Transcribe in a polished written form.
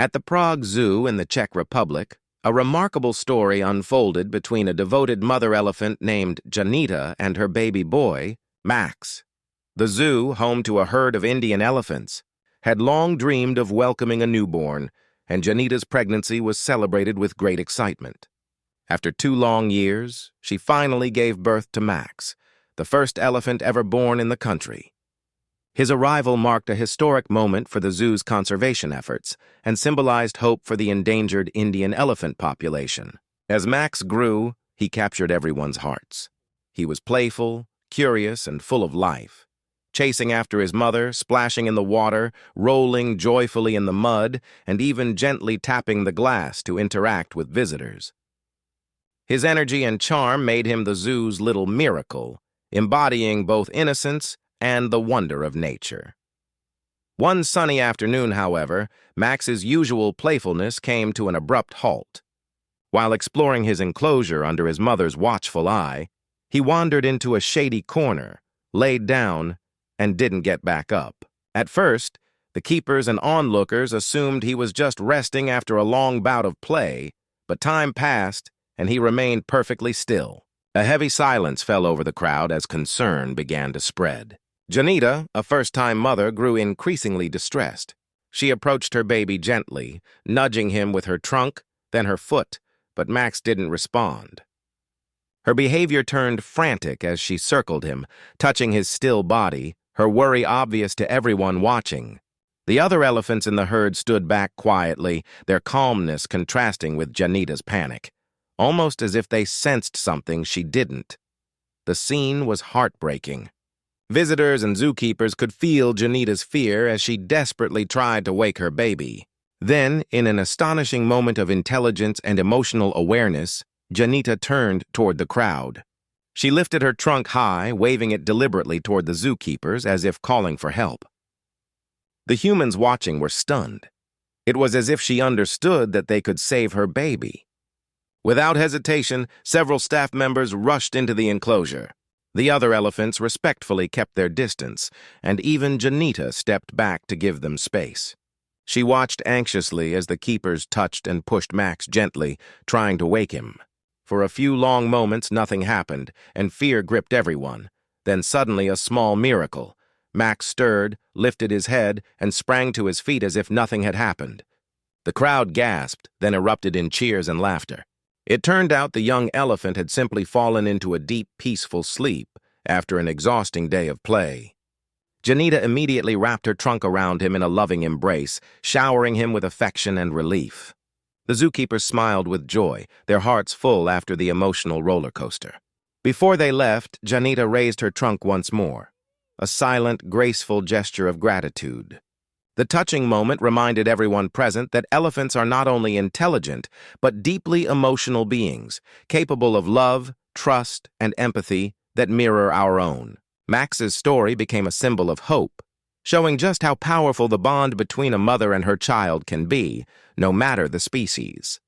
At the Prague Zoo in the Czech Republic, a remarkable story unfolded between a devoted mother elephant named Janita and her baby boy, Max. The zoo, home to a herd of Indian elephants, had long dreamed of welcoming a newborn, and Janita's pregnancy was celebrated with great excitement. After 2 long years, she finally gave birth to Max, the first elephant ever born in the country. His arrival marked a historic moment for the zoo's conservation efforts and symbolized hope for the endangered Indian elephant population. As Max grew, he captured everyone's hearts. He was playful, curious, and full of life, chasing after his mother, splashing in the water, rolling joyfully in the mud, and even gently tapping the glass to interact with visitors. His energy and charm made him the zoo's little miracle, embodying both innocence and the wonder of nature. One sunny afternoon, however, Max's usual playfulness came to an abrupt halt. While exploring his enclosure under his mother's watchful eye, he wandered into a shady corner, laid down, and didn't get back up. At first, the keepers and onlookers assumed he was just resting after a long bout of play, but time passed, and he remained perfectly still. A heavy silence fell over the crowd as concern began to spread. Janita, a first-time mother, grew increasingly distressed. She approached her baby gently, nudging him with her trunk, then her foot, but Max didn't respond. Her behavior turned frantic as she circled him, touching his still body, her worry obvious to everyone watching. The other elephants in the herd stood back quietly, their calmness contrasting with Janita's panic, almost as if they sensed something she didn't. The scene was heartbreaking. Visitors and zookeepers could feel Janita's fear as she desperately tried to wake her baby. Then, in an astonishing moment of intelligence and emotional awareness, Janita turned toward the crowd. She lifted her trunk high, waving it deliberately toward the zookeepers as if calling for help. The humans watching were stunned. It was as if she understood that they could save her baby. Without hesitation, several staff members rushed into the enclosure. The other elephants respectfully kept their distance, and even Janita stepped back to give them space. She watched anxiously as the keepers touched and pushed Max gently, trying to wake him. For a few long moments, nothing happened, and fear gripped everyone. Then suddenly a small miracle. Max stirred, lifted his head, and sprang to his feet as if nothing had happened. The crowd gasped, then erupted in cheers and laughter. It turned out the young elephant had simply fallen into a deep, peaceful sleep after an exhausting day of play. Janita immediately wrapped her trunk around him in a loving embrace, showering him with affection and relief. The zookeepers smiled with joy, their hearts full after the emotional roller coaster. Before they left, Janita raised her trunk once more, a silent, graceful gesture of gratitude. The touching moment reminded everyone present that elephants are not only intelligent, but deeply emotional beings, capable of love, trust, and empathy that mirror our own. Max's story became a symbol of hope, showing just how powerful the bond between a mother and her child can be, no matter the species.